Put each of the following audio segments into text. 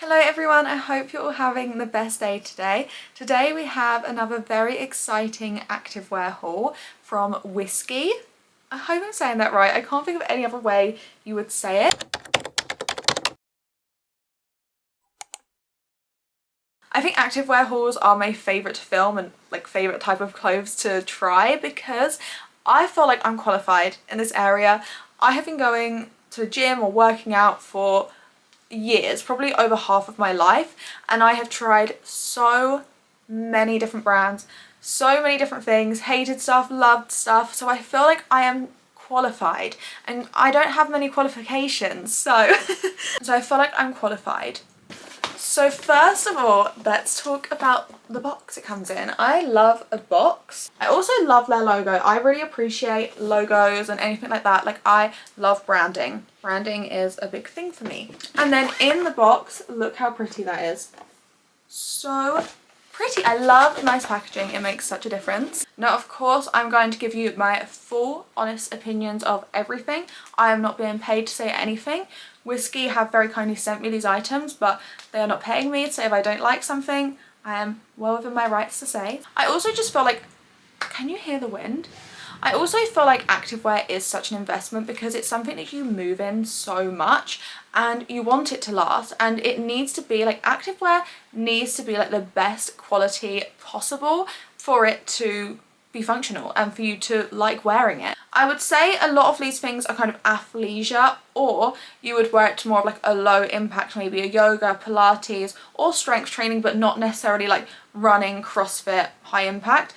Hello everyone, I hope you're all having the best day today. Today we have another very exciting activewear haul from WISKII. I hope I'm saying that right, I can't think of any other way you would say it. I think activewear hauls are my favourite to film and favourite type of clothes to try because I feel like I'm qualified in this area. I have been going to the gym or working out for years, probably over half of my life, and I have tried so many different brands, so many different things, hated stuff, loved stuff, so I feel like I am qualified and I don't have many qualifications, so so I feel like I'm qualified. So first of all, let's talk about the box it comes in. I love a box. I also love their logo. I really appreciate logos and anything like that. Like, I love branding. Branding is a big thing for me. And then in the box, look how pretty that is. So pretty. I love nice packaging. It makes such a difference. Now, of course, I'm going to give you my full, honest opinions of everything. I am not being paid to say anything. WISKII have very kindly sent me these items, but they are not paying me, so if I don't like something, I am well within my rights to say. I also just feel like, can you hear the wind? I also feel like activewear is such an investment because it's something that you move in so much and you want it to last, and it needs to be like, activewear needs to be like the best quality possible for it to be functional and for you to like wearing it. I would say a lot of these things are kind of athleisure, or you would wear it to more of like a low impact, maybe a yoga, Pilates or strength training, but not necessarily like running, CrossFit, high impact.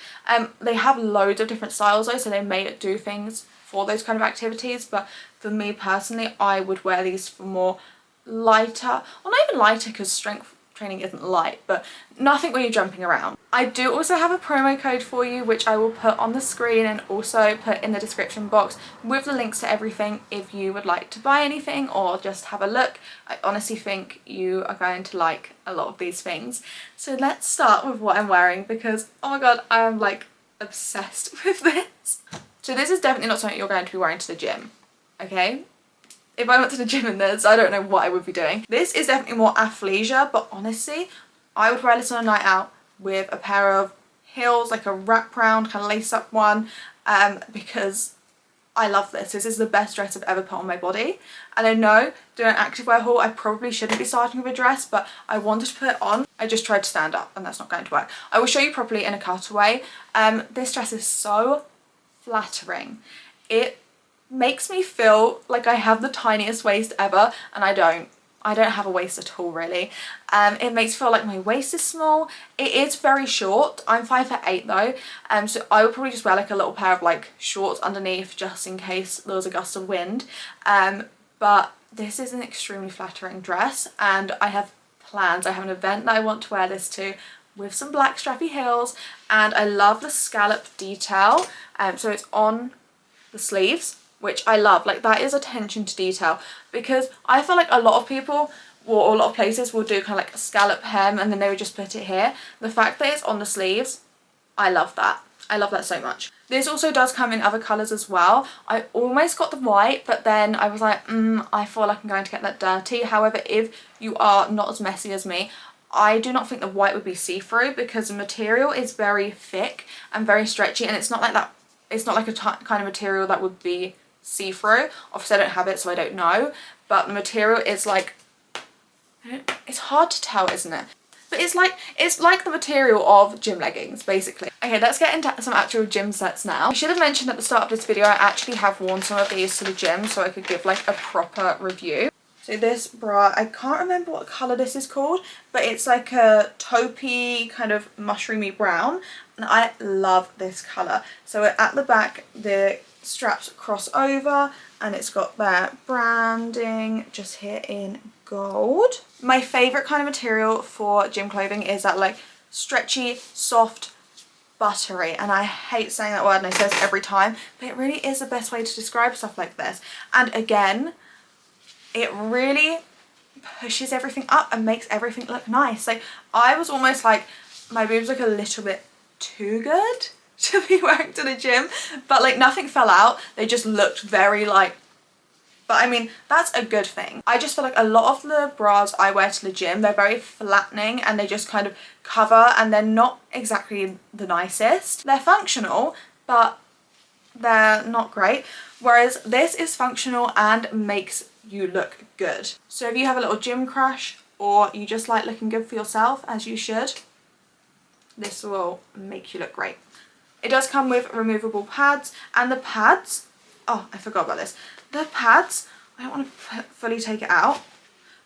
They have loads of different styles though, so they may do things for those kind of activities, but for me personally, I would wear these for more lighter, well, not even lighter because strength training isn't light, but nothing where you're jumping around. I do also have a promo code for you, which I will put on the screen and also put in the description box with the links to everything if you would like to buy anything or just have a look. I honestly think you are going to like a lot of these things. So let's start with what I'm wearing because, oh my god, I am like obsessed with this. So this is definitely not something you're going to be wearing to the gym, okay? If I went to the gym in this, I don't know what I would be doing. This is definitely more athleisure, but honestly, I would wear this on a night out with a pair of heels, like a wraparound kind of lace up one, because I love this. This is the best dress I've ever put on my body. And I know doing an activewear haul, I probably shouldn't be starting with a dress, but I wanted to put it on. I just tried to stand up and that's not going to work. I will show you properly in a cutaway. This dress is so flattering. It makes me feel like I have the tiniest waist ever, and I don't have a waist at all really. It makes me feel like my waist is small. It is very short. I'm 5'8" though, so I would probably just wear like a little pair of like shorts underneath just in case there was a gust of wind. But this is an extremely flattering dress and I have plans. I have an event that I want to wear this to with some black strappy heels, and I love the scallop detail. So it's on the sleeves, which I love. Like, that is attention to detail, because I feel like a lot of people or a lot of places will do kind of like a scallop hem and then they would just put it here. The fact that it's on the sleeves, I love that. I love that so much. This also does come in other colours as well. I almost got the white, but then I was like, I feel like I'm going to get that dirty. However, if you are not as messy as me, I do not think the white would be see-through because the material is very thick and very stretchy, and it's not like that. It's not like a kind of material that would be see-through. Obviously I don't have it, so I don't know, but the material is like, it's hard to tell, isn't it? But it's like the material of gym leggings basically. Okay, let's get into some actual gym sets now. I should have mentioned at the start of this video I actually have worn some of these to the gym so I could give like a proper review. So this bra, I can't remember what colour this is called, but it's like a taupey kind of mushroomy brown, and I love this colour. So at the back the straps cross over and it's got their branding just here in gold. My favourite kind of material for gym clothing is that like stretchy, soft, buttery, and I hate saying that word and I say this every time, but it really is the best way to describe stuff like this. And again, it really pushes everything up and makes everything look nice. Like, I was almost like, my boobs look a little bit too good to be wearing to the gym, but like nothing fell out. They just looked very like But I mean, that's a good thing. I just feel like a lot of the bras I wear to the gym, they're very flattening and they just kind of cover, and they're not exactly the nicest. They're functional, but they're not great. Whereas this is functional and makes you look good. So if you have a little gym crush, or you just like looking good for yourself, as you should, this will make you look great. It does come with removable pads, and the pads, oh, I forgot about this. The pads, I don't want to fully take it out,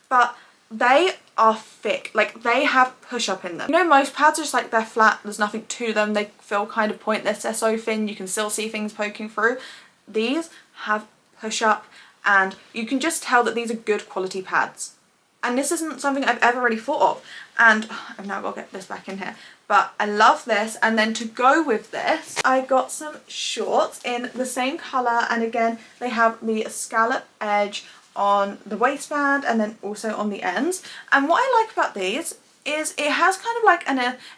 but they are thick. Like, they have push-up in them. You know, most pads are just like, they're flat, there's nothing to them, they feel kind of pointless, they're so thin, you can still see things poking through. These have push-up, and you can just tell that these are good quality pads. And this isn't something I've ever really thought of. And I've now got to get this back in here. But I love this. And then to go with this, I got some shorts in the same colour. And again, they have the scallop edge on the waistband and then also on the ends. And what I like about these is it has kind of like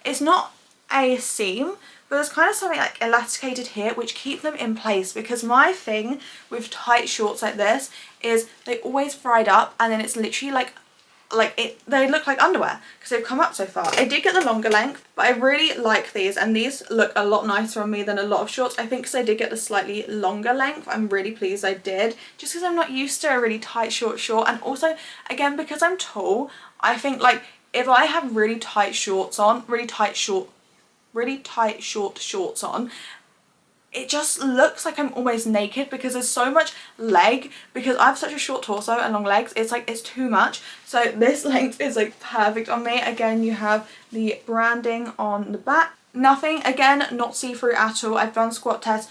it's not a seam, but there's kind of something like elasticated here which keep them in place, because my thing with tight shorts like this is they always fried up, and then it's literally they look like underwear because they've come up so far. I did get the longer length, but I really like these, and these look a lot nicer on me than a lot of shorts. I think because I did get the slightly longer length, I'm really pleased I did, just because I'm not used to a really tight short, and also again because I'm tall, I think like if I have really tight shorts on, really tight short shorts on, it just looks like I'm almost naked because there's so much leg, because I have such a short torso and long legs, it's like it's too much. So this length is like perfect on me. Again, you have the branding on the back. Nothing, again, not see-through at all. I've done squat tests.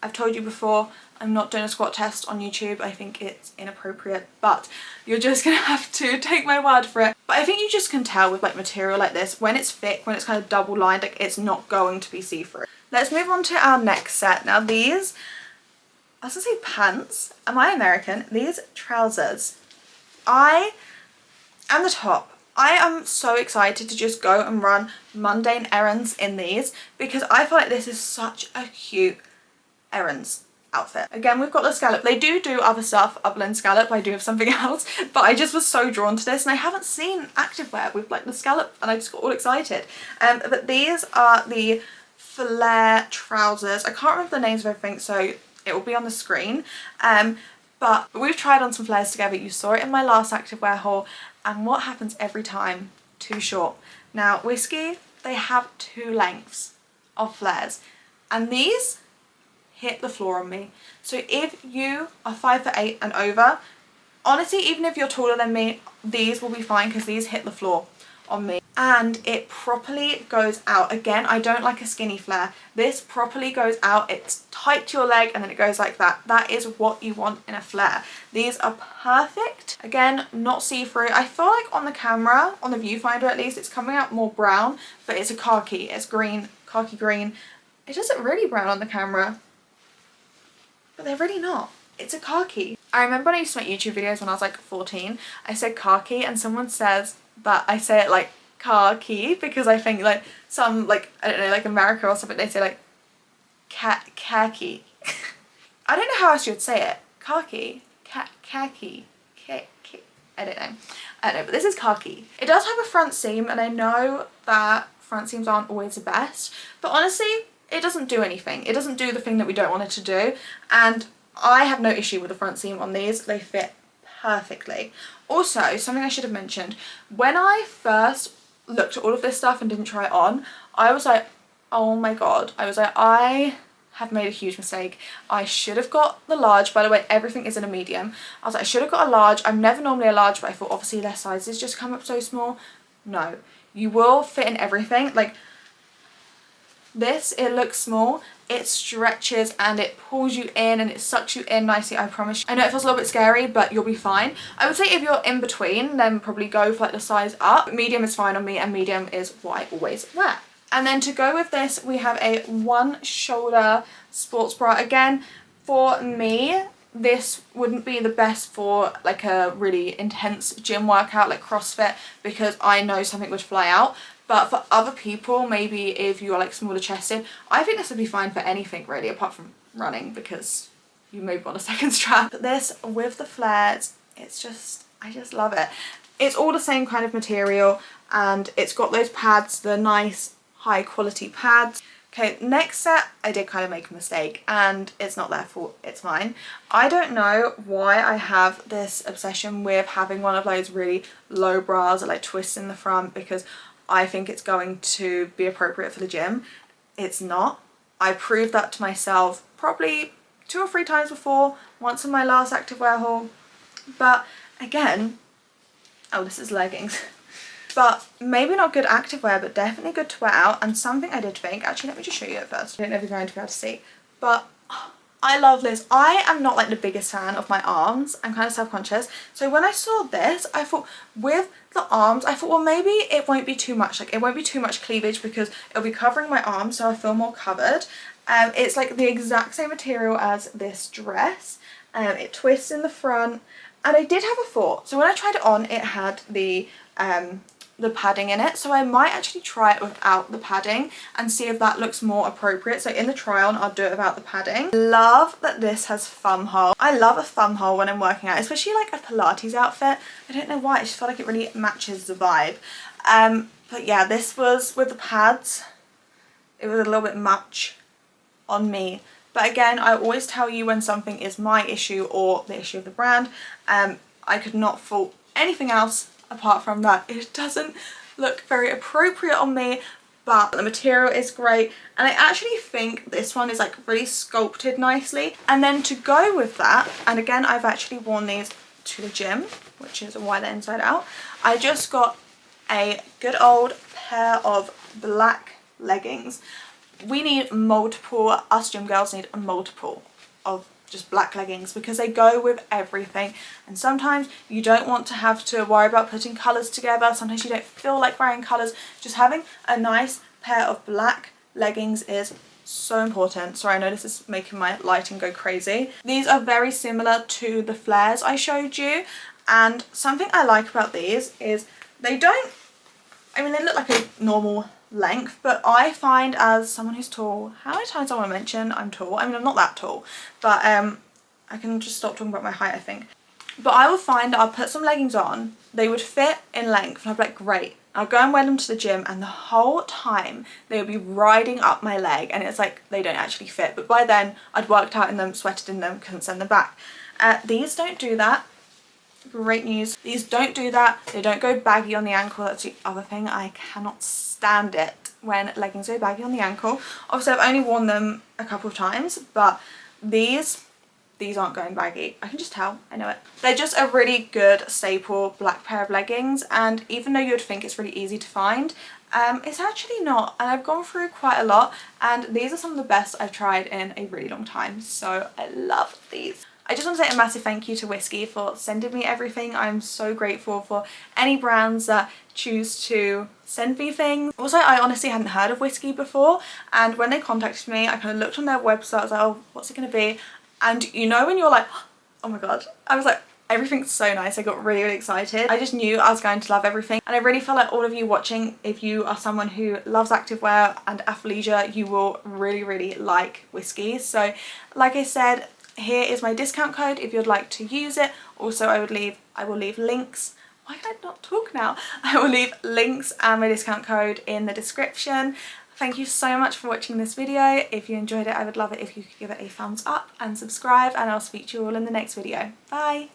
I've told you before, I'm not doing a squat test on YouTube. I think it's inappropriate, but you're just gonna have to take my word for it. But I think you just can tell with like material like this, when it's thick, when it's kind of double lined, like it's not going to be see-through. Let's move on to our next set. Now these, I was gonna say pants, am I American? These trousers. And the top. I am so excited to just go and run mundane errands in these, because I feel like this is such a cute errands outfit. Again, we've got the scallop. They do other stuff other than scallop. I do have something else, but I just was so drawn to this, and I haven't seen activewear with like the scallop, and I just got all excited. But these are the flare trousers. I can't remember the names of everything, so it will be on the screen. But we've tried on some flares together. You saw it in my last activewear haul, and what happens every time? Too short. Now Wiskiii, they have 2 lengths of flares, and these hit the floor on me. So if you are 5'8" and over, honestly, even if you're taller than me, these will be fine, because these hit the floor on me. And it properly goes out. Again, I don't like a skinny flare. This properly goes out. It's tight to your leg, and then it goes like that. That is what you want in a flare. These are perfect. Again, not see-through. I feel like on the camera, on the viewfinder at least, it's coming out more brown, but it's a khaki. It's green, khaki green. It doesn't really brown on the camera, but they're really not. It's a khaki. I remember when I used to make YouTube videos when I was like 14, I said khaki, and someone says that I say it like khaki, because I think like some, like, I don't know, like America or something, they say like khaki. I don't know how else you would say it. Khaki, khaki, I don't know, but this is khaki. It does have a front seam, and I know that front seams aren't always the best, but honestly, it doesn't do anything. It doesn't do the thing that we don't want it to do, and I have no issue with the front seam on these. They fit perfectly. Also, something I should have mentioned, when I first looked at all of this stuff and didn't try it on, I was like, oh my god, I have made a huge mistake. I should have got the large. By the way, everything is in a medium. I was like, I should have got a large. I'm never normally a large, but I thought obviously their sizes just come up so small. No, you will fit in everything. Like this, it looks small, it stretches and it pulls you in and it sucks you in nicely, I promise you. I know it feels a little bit scary, but you'll be fine. I would say if you're in between, then probably go for like the size up. Medium is fine on me, and medium is what I always wear. And then to go with this, we have a 1-shoulder sports bra. Again, for me, this wouldn't be the best for like a really intense gym workout like CrossFit, because I know something would fly out. But for other people, maybe if you're like smaller chested, I think this would be fine for anything really, apart from running, because you maybe want a second strap. But this with the flares, it's just, I just love it. It's all the same kind of material and it's got those pads, the nice high quality pads. Okay, next set, I did kind of make a mistake and it's not their fault, it's mine. I don't know why I have this obsession with having one of those really low bras that like twists in the front, because I think it's going to be appropriate for the gym. It's not. I proved that to myself probably 2 or 3 times before, once in my last activewear haul. But again, oh, this is leggings. But maybe not good activewear, but definitely good to wear out. And something I did think, actually let me just show you it first. I don't know if you're going to be able to see, but I love this. I am not like the biggest fan of my arms. I'm kind of self-conscious. So when I saw this, I thought with the arms, I thought, well, maybe it won't be too much. Like it won't be too much cleavage because it'll be covering my arms, so I feel more covered. It's like the exact same material as this dress. It twists in the front. And I did have a thought. So when I tried it on, it had the padding in it, so I might actually try it without the padding and see if that looks more appropriate. So in the try on, I'll do it without the padding. Love that this has thumb hole. I love a thumb hole when I'm working out, especially like a Pilates outfit. I don't know why, I just feel like it really matches the vibe. But yeah, this was with the pads, it was a little bit much on me. But again, I always tell you when something is my issue or the issue of the brand. I could not fault anything else apart from that. It doesn't look very appropriate on me, but the material is great. And I actually think this one is like really sculpted nicely. And then to go with that, and again, I've actually worn these to the gym, which is why they're inside out. I just got a good old pair of black leggings. We need multiple, us gym girls need a multiple of just black leggings because they go with everything, and sometimes you don't want to have to worry about putting colours together. Sometimes you don't feel like wearing colours. Just having a nice pair of black leggings is so important. Sorry, I know this is making my lighting go crazy. These are very similar to the flares I showed you, and something I like about these is they don't, I mean, they look like a normal length, but I find as someone who's tall, how many times I want to mention I'm tall? I mean, I'm not that tall, but I can just stop talking about my height, I think. But I will find that I'll put some leggings on, they would fit in length, and I'd be like, great. I'll go and wear them to the gym, and the whole time they would be riding up my leg, and it's like they don't actually fit. But by then I'd worked out in them, sweated in them, couldn't send them back. These don't do that. Great news. These don't do that. They don't go baggy on the ankle. That's the other thing. I cannot stand it when leggings go baggy on the ankle. Obviously I've only worn them a couple of times, but these aren't going baggy. I can just tell, I know it. They're just a really good staple black pair of leggings, and even though you'd think it's really easy to find, it's actually not. And I've gone through quite a lot, and these are some of the best I've tried in a really long time, so I love these. I just want to say a massive thank you to Wiskiii for sending me everything. I'm so grateful for any brands that choose to send me things. Also, I honestly hadn't heard of Wiskiii before, and when they contacted me, I kind of looked on their website. I was like, oh, what's it going to be? And you know when you're like, oh my god, I was like, everything's so nice. I got really, really excited. I just knew I was going to love everything, and I really feel like all of you watching, if you are someone who loves activewear and athleisure, you will really, really like Wiskiii. So like I said, here is my discount code if you'd like to use it. Also, I will leave links. Why can I not talk now? I will leave links and my discount code in the description. Thank you so much for watching this video. If you enjoyed it, I would love it if you could give it a thumbs up and subscribe, and I'll speak to you all in the next video. Bye!